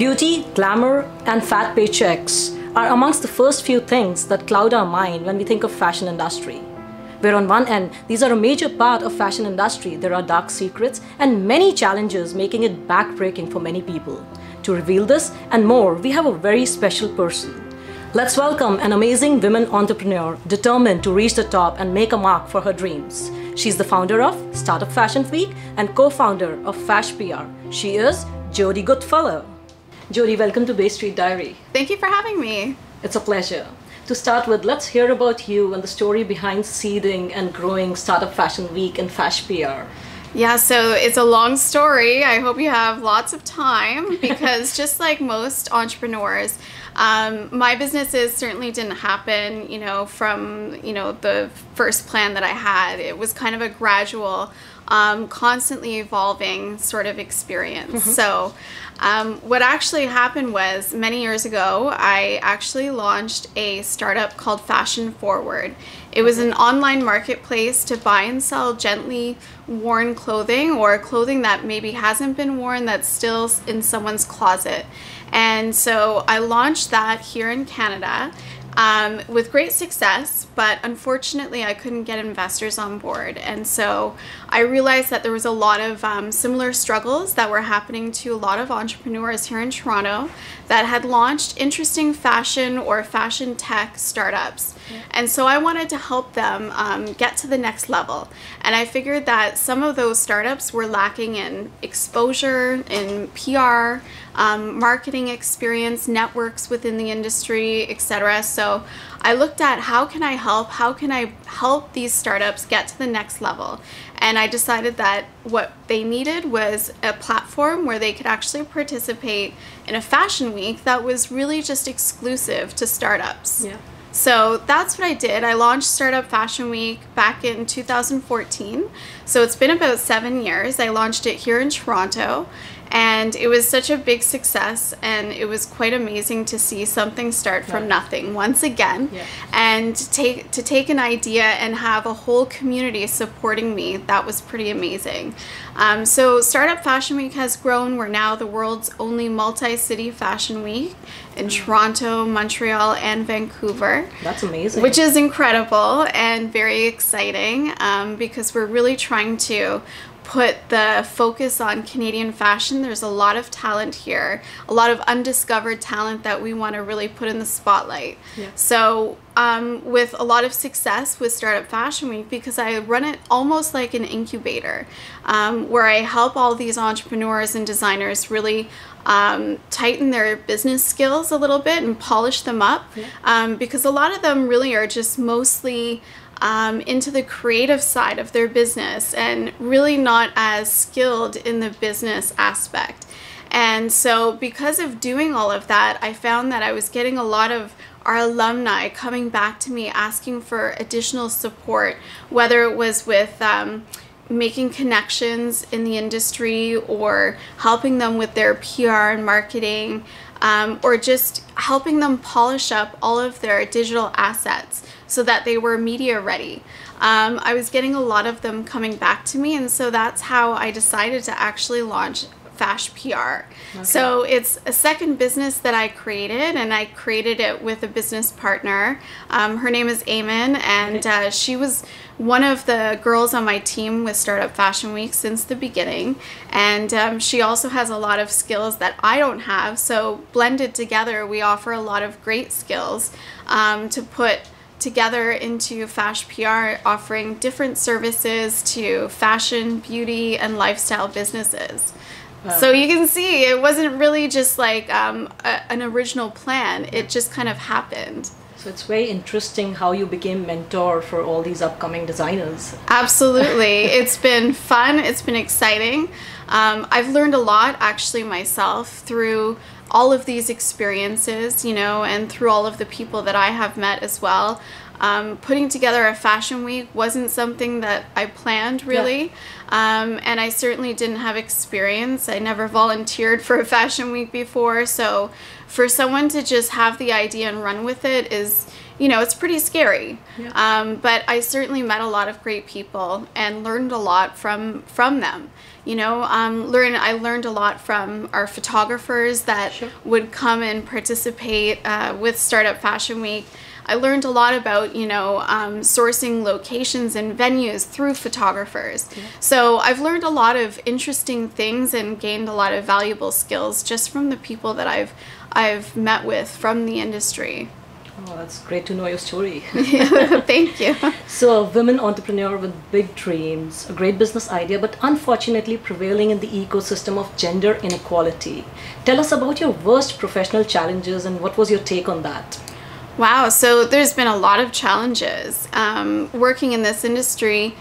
Beauty, glamour, and fat paychecks are amongst the first few things that cloud our mind when we think of fashion industry. Where on one end, these are a major part of fashion industry, there are dark secrets and many challenges making it backbreaking for many people. To reveal this and more, we have a very special person. Let's welcome an amazing women entrepreneur determined to reach the top and make a mark for her dreams. She's the founder of Startup Fashion Week and co-founder of Fash PR. She is Jody Goodfellow. Jody, welcome to Bay Street Diary. Thank you for having me. It's a pleasure. To start with, let's hear about you and the story behind seeding and growing Startup Fashion Week and Fash PR. Yeah, so it's a long story. I hope you have lots of time because just like most entrepreneurs, my businesses certainly didn't happen, from, the first plan that I had. It was kind of a gradual, constantly evolving sort of experience. So what actually happened was many years ago, I actually launched a startup called Fashion Forward. It was an online marketplace to buy and sell gently worn clothing or clothing that maybe hasn't been worn that's still in someone's closet. And so I launched that here in Canada with great success, but unfortunately I couldn't get investors on board. And so I realized that there was a lot of similar struggles that were happening to a lot of entrepreneurs here in Toronto that had launched interesting fashion or fashion tech startups. And so I wanted to help them get to the next level. And I figured that some of those startups were lacking in exposure, in PR, marketing experience, networks within the industry, etc. So I looked at how can I help these startups get to the next level? And I decided that what they needed was a platform where they could actually participate in a fashion week that was really just exclusive to startups. Yeah. So that's what I did. I launched Startup Fashion Week back in 2014. So it's been about 7 years. I launched it here in Toronto. And it was such a big success, and it was quite amazing to see something start from nothing once again, and to take an idea and have a whole community supporting me. That was pretty amazing. So Startup Fashion Week has grown. We're now the world's only multi-city fashion week in Toronto, Montreal, and Vancouver. That's amazing. Which is incredible and very exciting because we're really trying to put the focus on Canadian fashion. There's a lot of talent here, a lot of undiscovered talent that we want to really put in the spotlight. Yeah. So with a lot of success with Startup Fashion Week, because I run it almost like an incubator where I help all these entrepreneurs and designers really tighten their business skills a little bit and polish them up because a lot of them really are just mostly into the creative side of their business and really not as skilled in the business aspect. And so because of doing all of that, I found that I was getting a lot of our alumni coming back to me asking for additional support, whether it was with making connections in the industry or helping them with their PR and marketing, or just helping them polish up all of their digital assets so that they were media ready. I was getting a lot of them coming back to me, and so that's how I decided to actually launch Fash PR. Okay. So it's a second business that I created, and I created it with a business partner. Her name is Eamon, and she was one of the girls on my team with Startup Fashion Week since the beginning, and she also has a lot of skills that I don't have, so blended together we offer a lot of great skills to put together into Fash PR, offering different services to fashion, beauty, and lifestyle businesses. So you can see it wasn't really just like an original plan. It just kind of happened. So it's very interesting how you became mentor for all these upcoming designers. Absolutely. It's been fun. It's been exciting. I've learned a lot actually myself through all of these experiences, and through all of the people that I have met as well. Putting together a fashion week wasn't something that I planned really, and I certainly didn't have experience. I never volunteered for a fashion week before, so for someone to just have the idea and run with it is it's pretty scary. Yeah. But I certainly met a lot of great people and learned a lot from them. I learned a lot from our photographers that would come and participate with Startup Fashion Week. I learned a lot about, sourcing locations and venues through photographers. Yeah. So I've learned a lot of interesting things and gained a lot of valuable skills just from the people that I've met with from the industry. Oh, that's great to know your story. Thank you. So, a women entrepreneur with big dreams, a great business idea, but unfortunately prevailing in the ecosystem of gender inequality. Tell us about your worst professional challenges and what was your take on that? Wow, so there's been a lot of challenges working in this industry.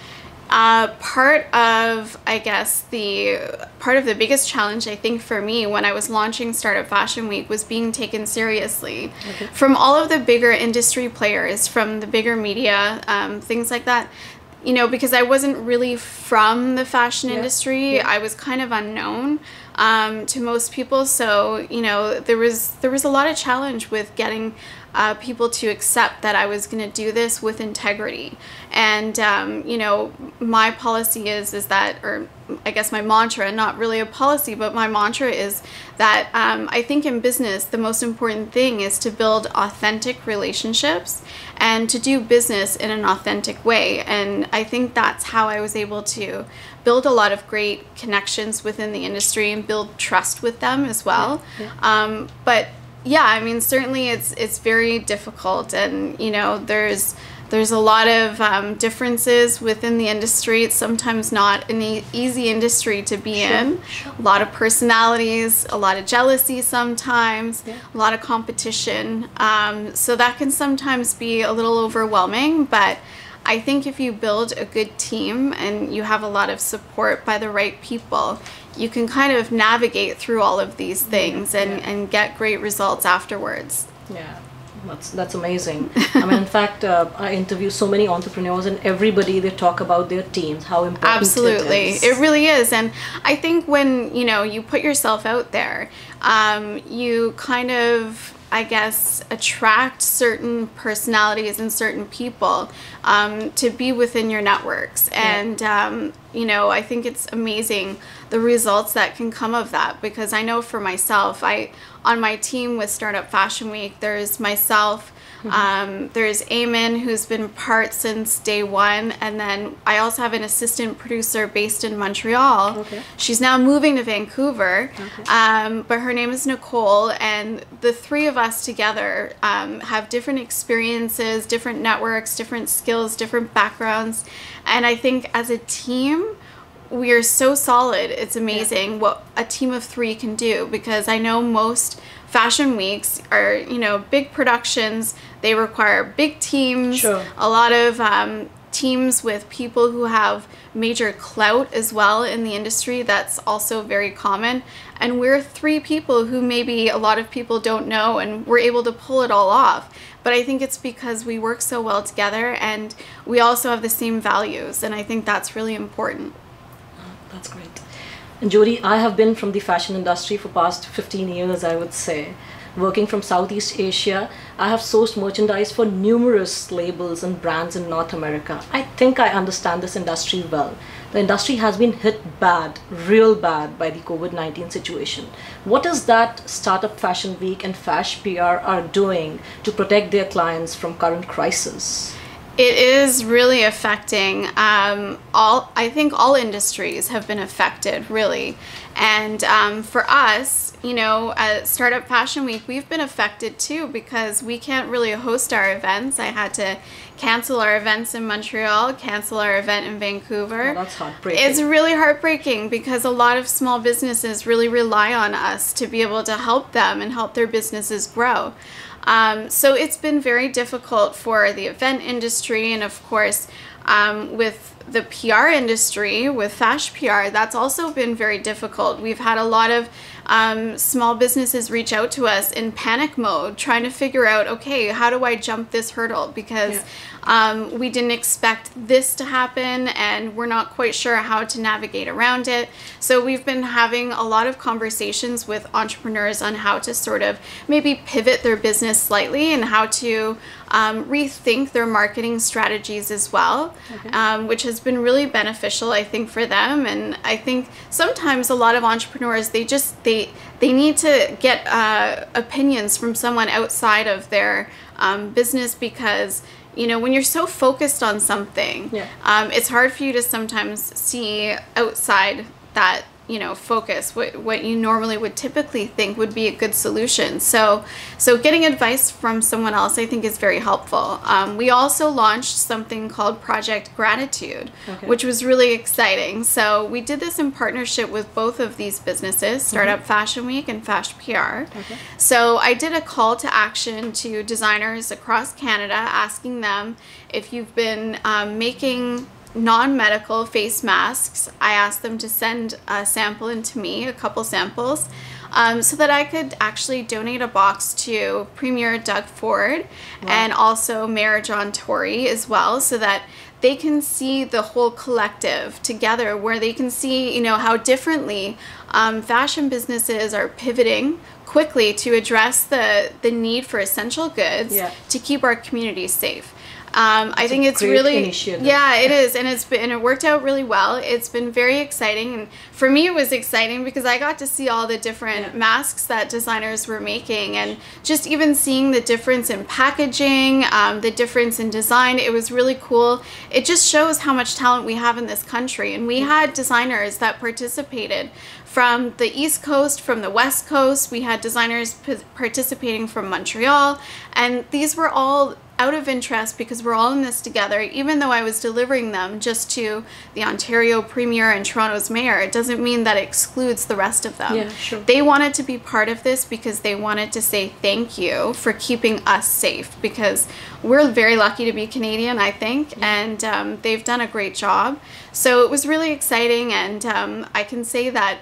Part of the biggest challenge, I think, for me when I was launching Startup Fashion Week was being taken seriously from all of the bigger industry players, from the bigger media, things like that. Because I wasn't really from the fashion industry, I was kind of unknown to most people. So, there was a lot of challenge with getting people to accept that I was going to do this with integrity. And, my policy is that, or I guess my mantra, not really a policy, but my mantra is that I think in business, the most important thing is to build authentic relationships and to do business in an authentic way. And I think that's how I was able to build a lot of great connections within the industry and build trust with them as well. Yeah. But yeah, I mean, certainly it's very difficult, and there's a lot of differences within the industry. It's sometimes not an easy industry to be in. A lot of personalities, a lot of jealousy sometimes, a lot of competition. So that can sometimes be a little overwhelming, but I think if you build a good team and you have a lot of support by the right people, you can kind of navigate through all of these things and get great results afterwards. Yeah, that's amazing. I mean, in fact, I interview so many entrepreneurs, and everybody, they talk about their teams, how important Absolutely. it is. It really is. And I think when, you put yourself out there, you kind of, I guess, attract certain personalities and certain people to be within your networks. And, I think it's amazing the results that can come of that, because I know for myself, on my team with Startup Fashion Week, there's myself, there's Eamon, who's been part since day one, and then I also have an assistant producer based in Montreal. Okay. She's now moving to Vancouver, but her name is Nicole, and the three of us together have different experiences, different networks, different skills, different backgrounds, and I think as a team, we are so solid. It's amazing what a team of three can do, because I know most fashion weeks are, big productions. They require big teams, a lot of teams with people who have major clout as well in the industry. That's also very common. And we're three people who maybe a lot of people don't know, and we're able to pull it all off. But I think it's because we work so well together, and we also have the same values. And I think that's really important. That's great. And Jody, I have been from the fashion industry for past 15 years, I would say. Working from Southeast Asia, I have sourced merchandise for numerous labels and brands in North America. I think I understand this industry well. The industry has been hit bad, real bad, by the COVID-19 situation. What is that Startup Fashion Week and Fash PR are doing to protect their clients from current crisis? It is really affecting I think all industries have been affected, really. And for us, at Startup Fashion Week, we've been affected too, because we can't really host our events. I had to cancel our events in Montreal, cancel our event in Vancouver. Oh, that's heartbreaking. It's really heartbreaking, because a lot of small businesses really rely on us to be able to help them and help their businesses grow. So it's been very difficult for the event industry, and of course with the PR industry, with Fash PR, that's also been very difficult. We've had a lot of small businesses reach out to us in panic mode, trying to figure out, okay, how do I jump this hurdle? Because we didn't expect this to happen, and we're not quite sure how to navigate around it. So we've been having a lot of conversations with entrepreneurs on how to sort of maybe pivot their business slightly and how to rethink their marketing strategies as well, which has been really beneficial, I think, for them. And I think sometimes a lot of entrepreneurs, they need to get opinions from someone outside of their business, because when you're so focused on something, it's hard for you to sometimes see outside that focus, what you normally would typically think would be a good solution. So getting advice from someone else, I think, is very helpful. We also launched something called Project Gratitude, which was really exciting. So we did this in partnership with both of these businesses, Startup Fashion Week and Fash PR. So I did a call to action to designers across Canada, asking them if you've been making non-medical face masks. I asked them to send a sample in to me, a couple samples, so that I could actually donate a box to Premier Doug Ford and also Mayor John Tory as well, so that they can see the whole collective together, where they can see, how differently fashion businesses are pivoting quickly to address the need for essential goods to keep our communities safe. I think it's really, initiative. It is, and it worked out really well. It's been very exciting, and for me, it was exciting because I got to see all the different masks that designers were making, and just even seeing the difference in packaging, the difference in design. It was really cool. It just shows how much talent we have in this country, and we had designers that participated from the East Coast, from the West Coast. We had designers participating from Montreal, and these were all out of interest because we're all in this together. Even though I was delivering them just to the Ontario Premier and Toronto's Mayor, it doesn't mean that it excludes the rest of them. They wanted to be part of this because they wanted to say thank you for keeping us safe, because we're very lucky to be Canadian, I think, and they've done a great job. So it was really exciting, and I can say that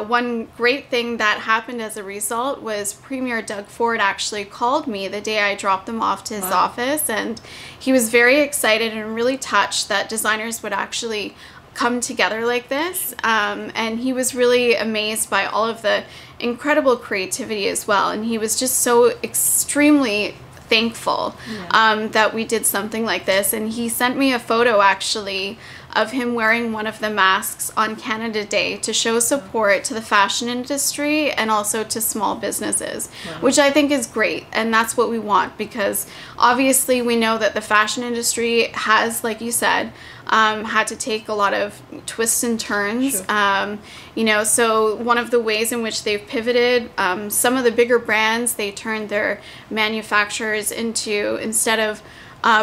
one great thing that happened as a result was Premier Doug Ford actually called me the day I dropped them off to his office, and he was very excited and really touched that designers would actually come together like this, and he was really amazed by all of the incredible creativity as well, and he was just so extremely thankful that we did something like this. And he sent me a photo actually of him wearing one of the masks on Canada Day to show support to the fashion industry and also to small businesses, which I think is great. And that's what we want, because obviously we know that the fashion industry has, like you said, had to take a lot of twists and turns. So one of the ways in which they've pivoted, some of the bigger brands, they turned their manufacturers into, instead of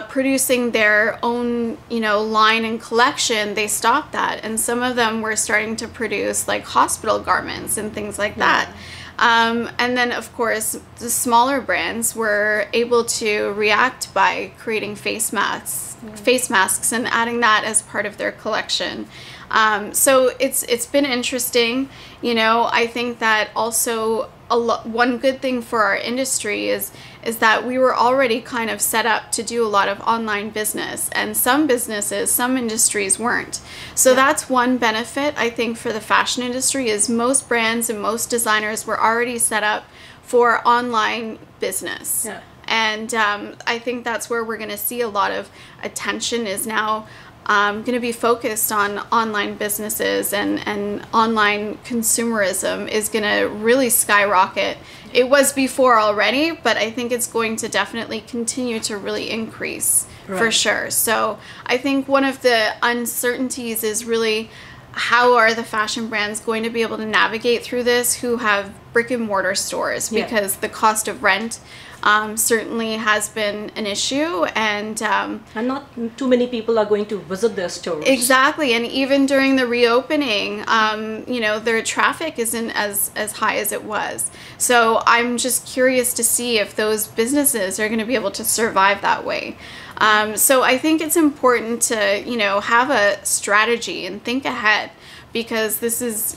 producing their own, line and collection, they stopped that. And some of them were starting to produce like hospital garments and things like that. And then, of course, the smaller brands were able to react by creating face masks and adding that as part of their collection. So it's been interesting. I think that also one good thing for our industry is that we were already kind of set up to do a lot of online business, and some businesses, some industries weren't. So that's one benefit, I think, for the fashion industry, is most brands and most designers were already set up for online business. And I think that's where we're going to see a lot of attention is now going to be focused on online businesses, and online consumerism is going to really skyrocket. It was before already, but I think it's going to definitely continue to really increase for sure. So I think one of the uncertainties is really, how are the fashion brands going to be able to navigate through this who have brick and mortar stores, because the cost of rent certainly has been an issue, and not too many people are going to visit their stores. Exactly, and even during the reopening, their traffic isn't as high as it was. So I'm just curious to see if those businesses are going to be able to survive that way. So I think it's important to, have a strategy and think ahead. because this is,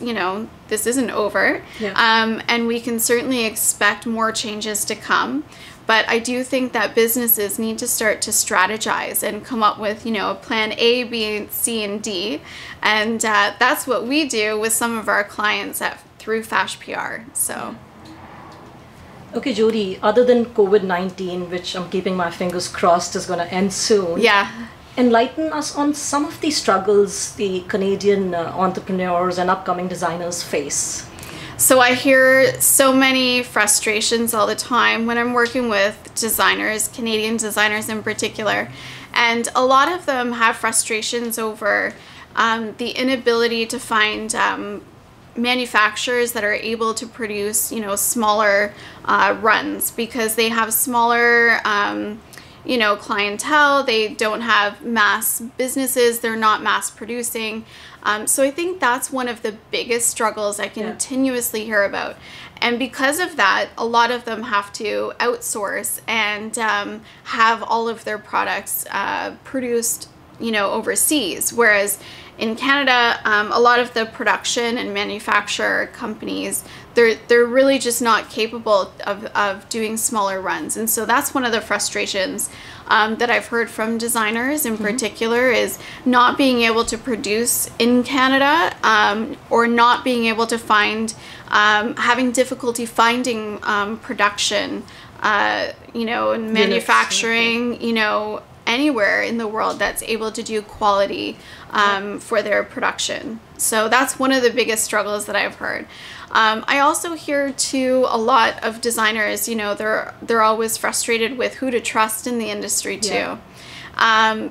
this isn't over. Yeah. And we can certainly expect more changes to come. But I do think that businesses need to start to strategize and come up with, plan A, B, C, and D. And that's what we do with some of our clients through Fash PR. So. Okay, Jody, other than COVID-19, which I'm keeping my fingers crossed is going to end soon. Yeah. Enlighten us on some of the struggles the Canadian entrepreneurs and upcoming designers face. So I hear so many frustrations all the time when I'm working with designers, Canadian designers in particular. And a lot of them have frustrations over the inability to find manufacturers that are able to produce, smaller runs, because they have smaller, clientele. They don't have mass businesses. They're not mass producing. So I think that's one of the biggest struggles I continuously hear about. And because of that, a lot of them have to outsource and have all of their products produced, overseas. Whereas in Canada, a lot of the production and manufacturer companies, they're really just not capable of doing smaller runs. And so that's one of the frustrations that I've heard from designers in particular, is not being able to produce in Canada, or not being able to find, having difficulty finding production, and manufacturing, anywhere in the world that's able to do quality for their production. So that's one of the biggest struggles that I've heard. I also hear too, a lot of designers, they're always frustrated with who to trust in the industry too.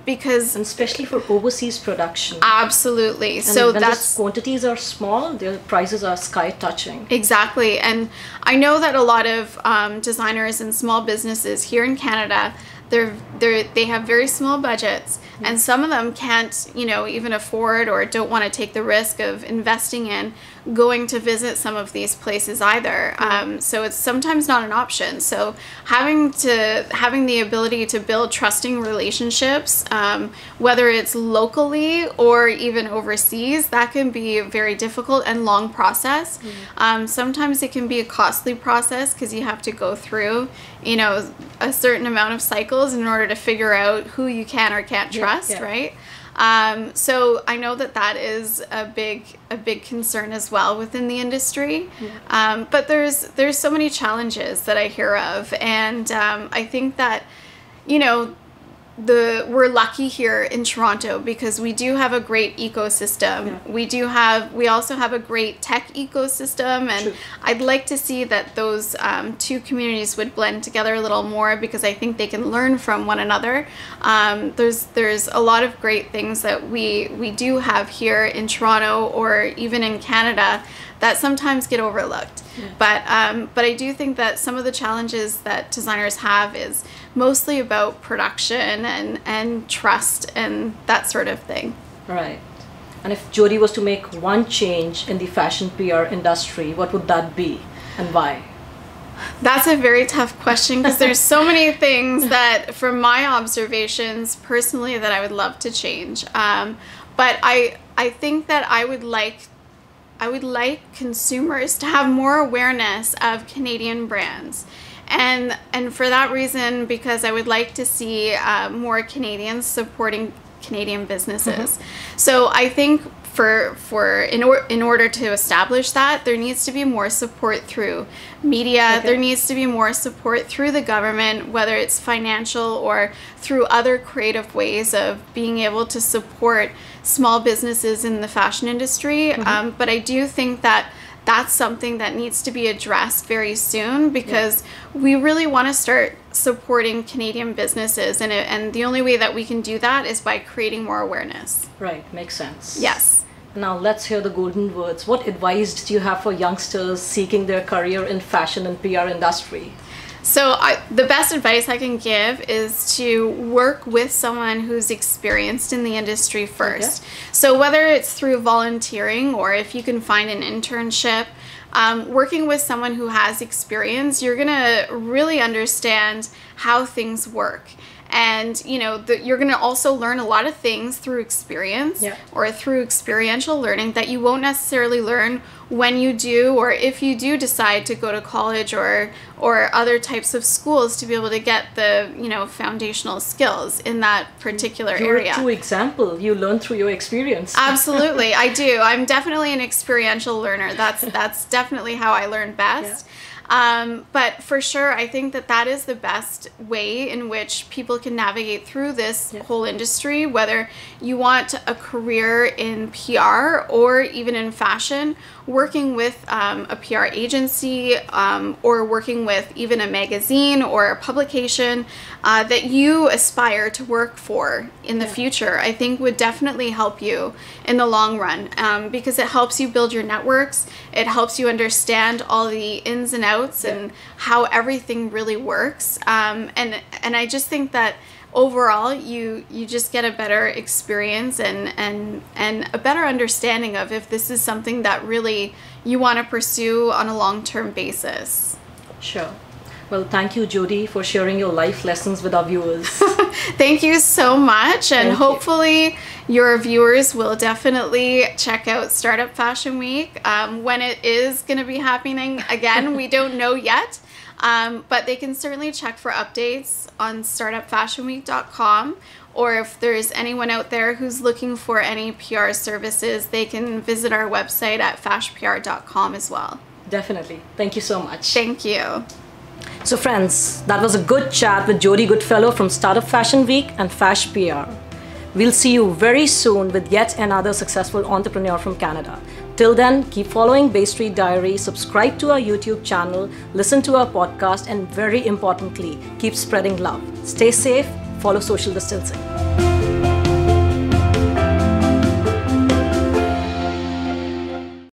Because, and especially for overseas production. Absolutely. And so when that's, the quantities are small, their prices are sky touching. Exactly. And I know that a lot of designers and small businesses here in Canada, they have very small budgets, and some of them can't, even afford or don't want to take the risk of investing in going to visit some of these places either. So it's sometimes not an option. So having the ability to build trusting relationships, whether it's locally or even overseas, that can be a very difficult and long process. Sometimes it can be a costly process because you have to go through, a certain amount of cycles in order to figure out who you can or can't trust, right? So I know that is a big concern as well within the industry. But there's so many challenges that I hear of, and I think that, we're lucky here in Toronto because we do have a great ecosystem. We also have a great tech ecosystem, and I'd like to see that those two communities would blend together a little more, because I think they can learn from one another. There's a lot of great things that we do have here in Toronto, or even in Canada, that sometimes get overlooked. But I do think that some of the challenges that designers have is mostly about production and trust and that sort of thing. Right. And if Jody was to make one change in the fashion PR industry, what would that be and why? That's a very tough question, because there's so many things that, from my observations personally, that I would love to change. But I think that I would like consumers to have more awareness of Canadian brands. And for that reason, because I would like to see more Canadians supporting Canadian businesses. So I think in order to establish that, there needs to be more support through media. There needs to be more support through the government, whether it's financial or through other creative ways of being able to support small businesses in the fashion industry. But I do think that that's something that needs to be addressed very soon, because we really want to start supporting Canadian businesses, and the only way that we can do that is by creating more awareness. Right, makes sense. Yes. Now let's hear the golden words. What advice do you have for youngsters seeking their career in fashion and PR industry? So the best advice I can give is to work with someone who's experienced in the industry first. So whether it's through volunteering, or if you can find an internship, working with someone who has experience, you're going to really understand how things work. And, you know, you're going to also learn a lot of things through experience or through experiential learning that you won't necessarily learn when you do, or if you do decide to go to college or other types of schools to be able to get the, you know, foundational skills in that particular area. You're a true example. You learn through your experience. Absolutely, I do. I'm definitely an experiential learner. That's definitely how I learn best. But for sure, I think that is the best way in which people can navigate through this whole industry, whether you want a career in PR or even in fashion, working with a PR agency or working with even a magazine or a publication that you aspire to work for in the future, I think would definitely help you in the long run because it helps you build your networks. It helps you understand all the ins and outs and how everything really works. And I just think that overall you just get a better experience and a better understanding of if this is something that really you want to pursue on a long-term basis. Sure. Well, thank you, Jody, for sharing your life lessons with our viewers. Thank you so much, and hopefully your viewers will definitely check out Startup Fashion Week. When it is going to be happening again, we don't know yet, but they can certainly check for updates on startupfashionweek.com, or if there's anyone out there who's looking for any PR services, they can visit our website at fashpr.com as well. Definitely. Thank you so much. Thank you. So friends, that was a good chat with Jody Goodfellow from Startup Fashion Week and Fash PR. We'll see you very soon with yet another successful entrepreneur from Canada. Till then, keep following Bay Street Diary, subscribe to our YouTube channel, listen to our podcast, and very importantly, keep spreading love. Stay safe, follow social distancing.